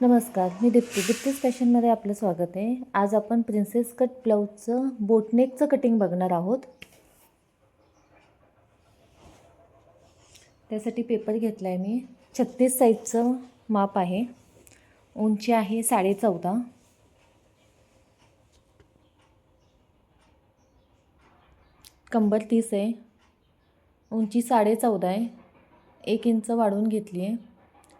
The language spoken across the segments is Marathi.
नमस्कार, मी दीप्तीज फॅशनमध्ये आपलं स्वागत आहे. आज आपण प्रिन्सेस कट ब्लाऊजचं बोटनेकचं कटिंग बघणार आहोत. त्यासाठी पेपर घेतला आहे मी. 36 साईजचं माप आहे. उंची आहे 14.5. कंबर 30 आहे. उंची 14.5 आहे. 1 इंच वाढवून घेतली आहे.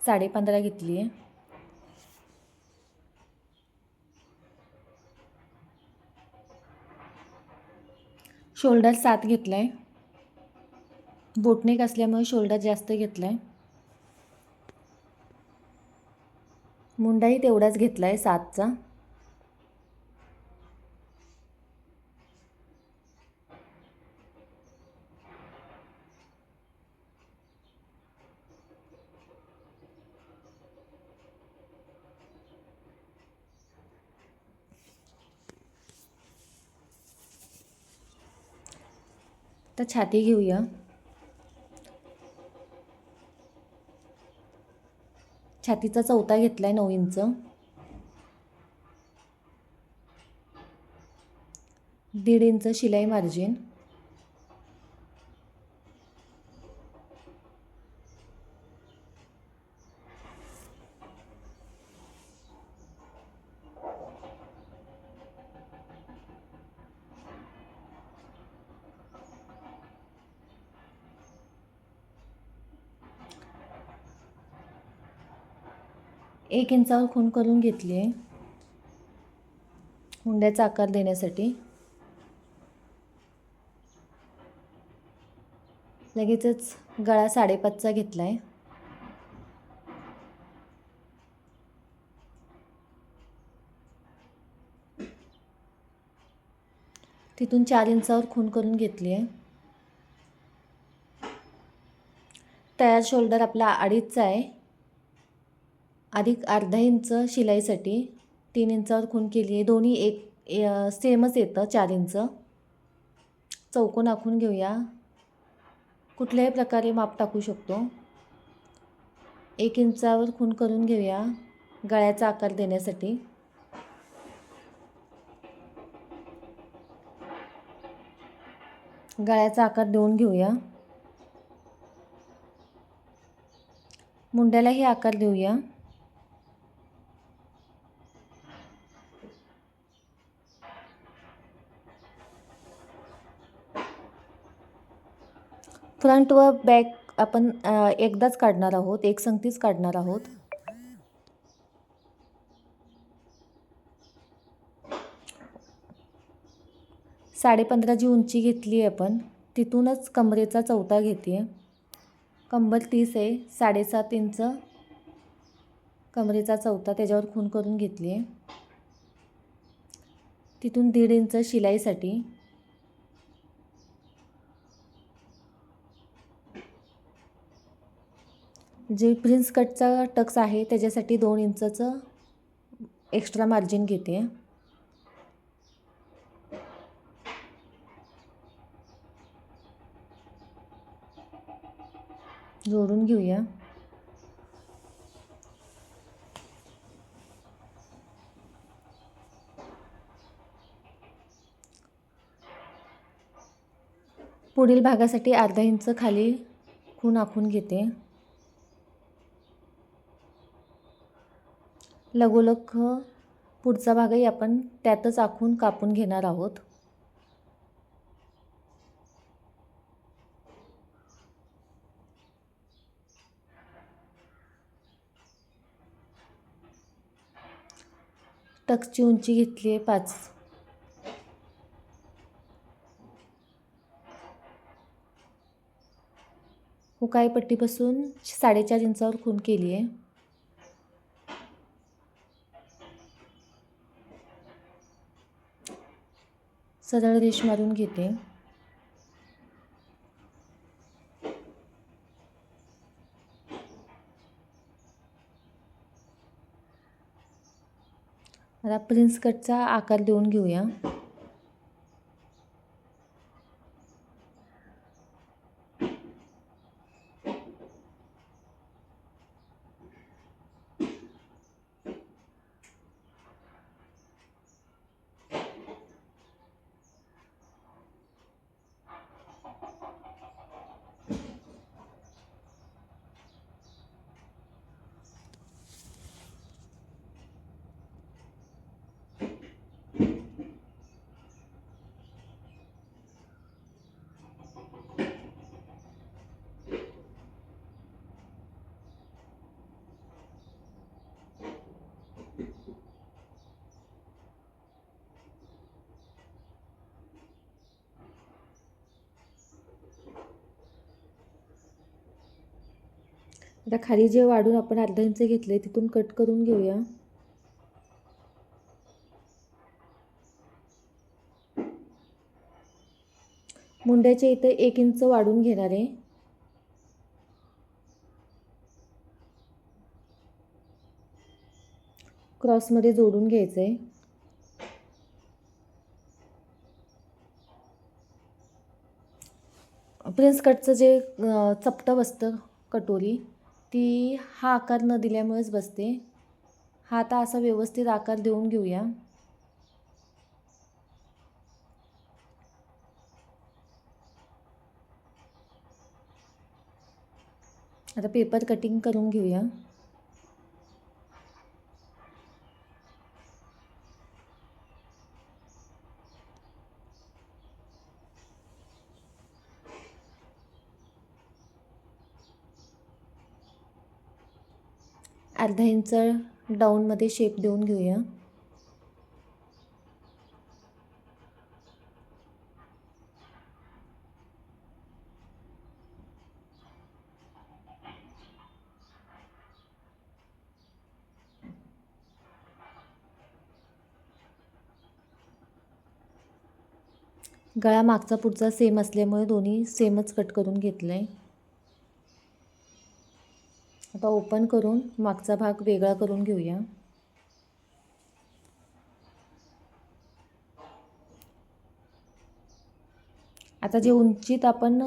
15.5 घेतली आहे. शोल्डर 7 घेतला आहे. बोटनेक असल्यामुळे शोल्डर जास्त घेतला आहे. मुंडाही तेवढाच घेतला आहे 7चा. तर छाती घेऊया. छातीचा चौथा घेतला आहे 9 इंच. 1.5 इंच शिलाई मार्जिन. एक इंचावर खूण करून घेतली आहे मुंड्याचा आकार देण्यासाठी. लगेचच गळा 5.5चा घेतला आहे. तिथून 4 इंचावर खूण करून घेतली आहे. तयार शोल्डर आपला 2.5चा आहे. अधिक अर्धा इंच शिलाईसाठी 3 इंचावर खूण केली आहे. दोन्ही सेमच येतं 4 इंच. चौकोन आखून घेऊया. कुठल्याही प्रकारे माप टाकू शकतो. 1 इंचावर खूण करून घेऊया गळ्याचा आकार देण्यासाठी. गळ्याचा आकार देऊन घेऊया. मुंड्यालाही आकार देऊया. फ्रंट व बॅक आपण एकदाच काढणार आहोत, एकसंगतीच काढणार आहोत. ,15.5 जी उंची घेतली आहे आपण, तिथूनच कमरेचा चौथा घेते आहे. कंबर 30 आहे. 7.5 इंच कमरेचा चौथा त्याच्यावर खूण करून घेतली आहे. तिथून 1.5 इंच शिलाईसाठी. जे प्रिन्स कटचा टक्स आहे त्याच्यासाठी 2 इंचचं एक्स्ट्रा मार्जिन घेते. जोडून घेऊया. पुढील भागासाठी अर्धा इंच खाली खूण आखून घेते. लगोलग पुढचा भागही आपण त्यातच आखून कापून घेणार आहोत. टक्सची उंची घेतली आहे 5. हुकाई पट्टीपासून 4.5 इंचावर खूण केली आहे. सरळ रेष मारून घेते. आता प्रिन्स कटचा आकार देऊन घेऊया. आता खाली जे वाढून आपण अर्धा इंच घेतले तिथून कट करून घेऊया. मुंड्याच्या इथे 1 इंच वाढून घेणार आहे. क्रॉसमध्ये जोडून घ्यायचं आहे. प्रिन्स कटचं जे चपटं बसतं कटोरी, ती हा आकार न दिल्यामुळेच बसते. हा आता असा व्यवस्थित आकार देऊन घेऊया. आता पेपर कटिंग करून घेऊया. अर्धा इंच डाऊनमध्ये शेप देऊन घेऊया. गळा मागचा पुढचा सेम असल्यामुळे दोन्ही सेमच कट करून घेतलं आहे. आता ओपन करून मागचा भाग वेगळा करून घेऊया. आता जे उंचीत आपण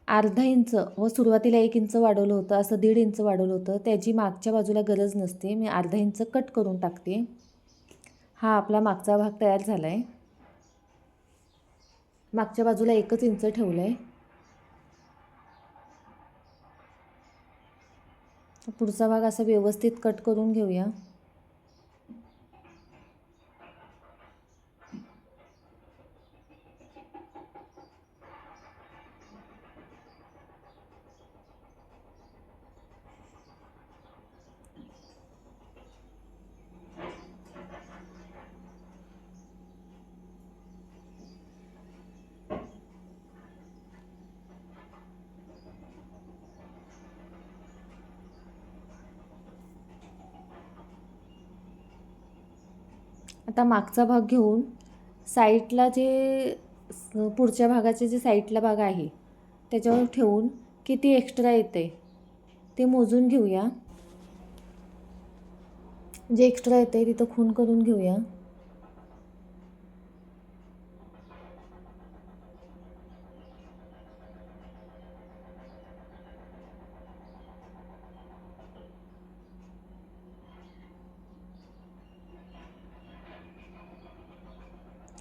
अर्धा इंच व सुरुवातीला 1 इंच वाढवलं होतं, असं 1.5 इंच वाढवलं होतं, त्याची मागच्या बाजूला गरज नसते. मी अर्धा इंच कट करून टाकते. हा आपला मागचा भाग तयार झाला आहे. मागच्या बाजूला 1 इंच ठेवलं आहे. पुढचा भाग असा व्यवस्थित कट करून घेऊया. आता मागचा भाग घेऊन साईडला जे पुढच्या भागाचे जे साईडला भाग आहे त्याच्यावर ठेवून किती एक्स्ट्रा येते ते मोजून घेऊया. जे एक्स्ट्रा येते तिथं खून करून घेऊया.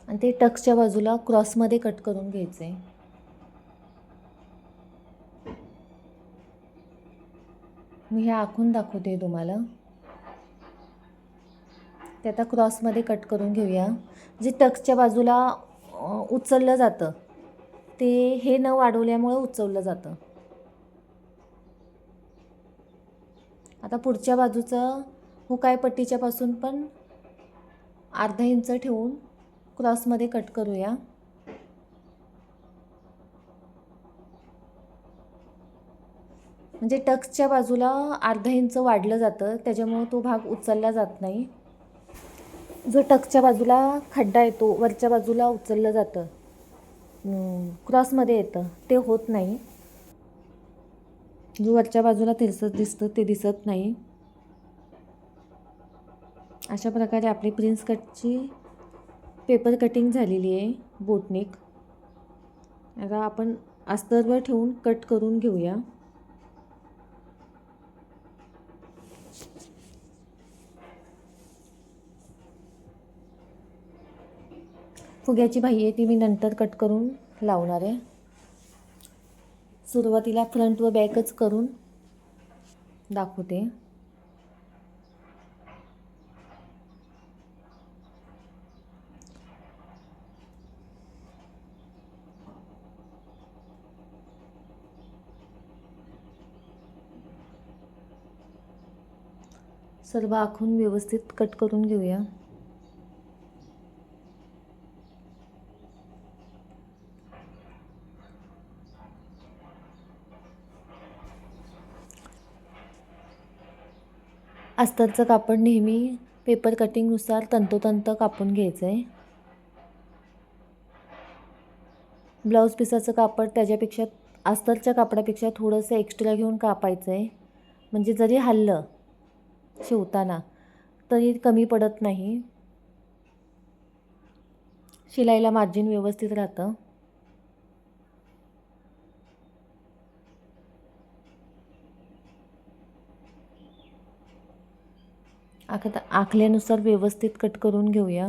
आणि ते टक्सच्या बाजूला क्रॉसमध्ये कट करून घ्यायचं आहे. मी हे आखून दाखवते तुम्हाला. ते आता क्रॉसमध्ये कट करून घेऊया. जे टक्सच्या बाजूला उचललं जातं ते हे न वाढवल्यामुळे उचललं जातं. आता पुढच्या बाजूचं हुकाय पट्टीच्या पासून पण अर्धा इंच ठेवून क्रॉसमध्ये कट करूया. म्हणजे टक्सच्या बाजूला अर्धा इंच वाढलं जातं, त्याच्यामुळे तो भाग उचलला जात नाही. जो टक्सच्या बाजूला खड्डा येतो वरच्या बाजूला उचललं जातं, क्रॉसमध्ये येतं, ते होत नाही. जो वरच्या बाजूला तिरसट दिसतं ते दिसत नाही. अशा प्रकारे आपली प्रिन्स कटची पेपर कटिंग झालेली आहे बोटनेक. आता आपण अस्तरवर ठेवून कट करून घेऊया. फुग्याची बाही आहे ती मी नंतर कट करून लावणार आहे. सुरुवातीला फ्रंट व बॅकच करून दाखवते. सर्व आखून व्यवस्थित कट करून घेऊया. अस्तरचं कापड नेहमी पेपर कटिंगनुसार तंतोतंत कापून घ्यायचं आहे. ब्लाऊज पिसाचं कापड त्याच्यापेक्षा अस्तरच्या कापडापेक्षा थोडंसं एक्स्ट्रा घेऊन कापायचं आहे. म्हणजे जरी हललं शिवताना तरी कमी पडत नाही, शिलाईला मार्जिन व्यवस्थित राहतं. आखल्यानुसार व्यवस्थित कट करून घेऊया.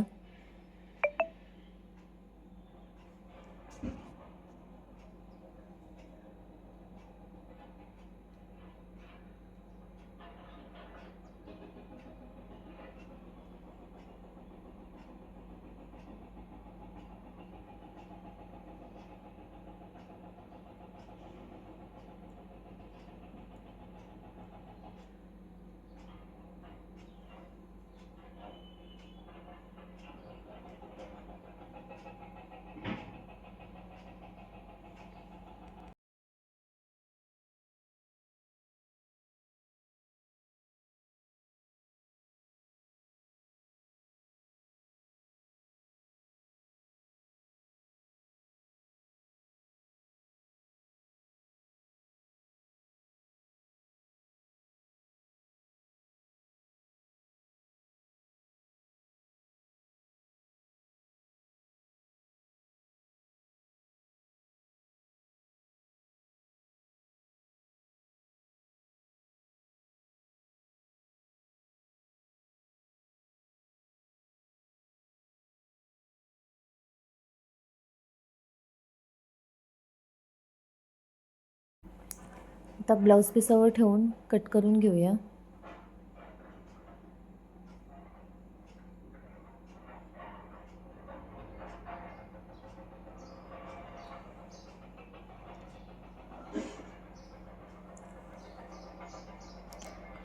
आता ब्लाऊज पिसावर ठेवून कट करून घेऊया.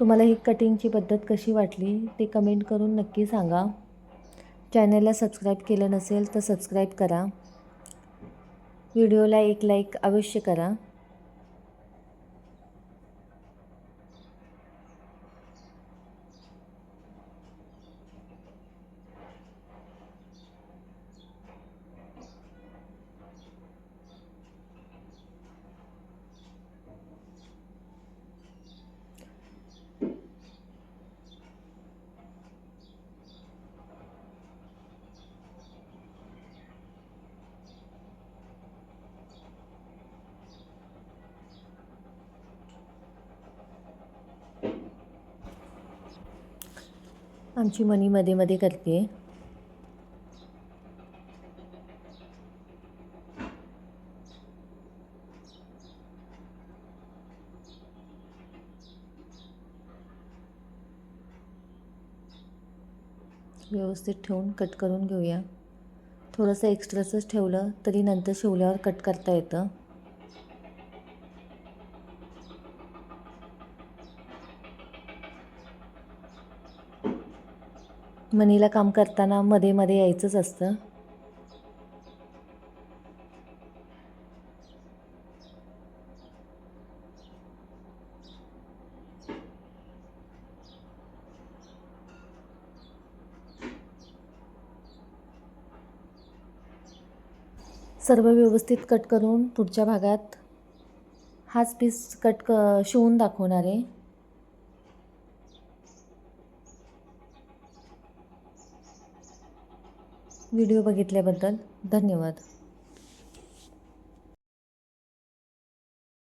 तुम्हाला ही कटिंगची पद्धत कशी वाटली ते कमेंट करून नक्की सांगा. चॅनलला सबस्क्राईब केलं नसेल तर सबस्क्राईब करा. व्हिडिओला एक लाईक अवश्य करा. आमची मनी मध्ये मध्ये करते. व्यवस्थित ठेवून कट करून घेऊया. थोडंसं एक्स्ट्राचंच ठेवलं तरी नंतर शिवल्यावर कट करता येतं. मनीला काम करताना मध्ये मध्ये यायचंच असतं. सर्व व्यवस्थित कट करून पुढच्या भागात हाच पीस शिवून दाखवणार आहे. व्हिडिओ बघितल्याबद्दल धन्यवाद.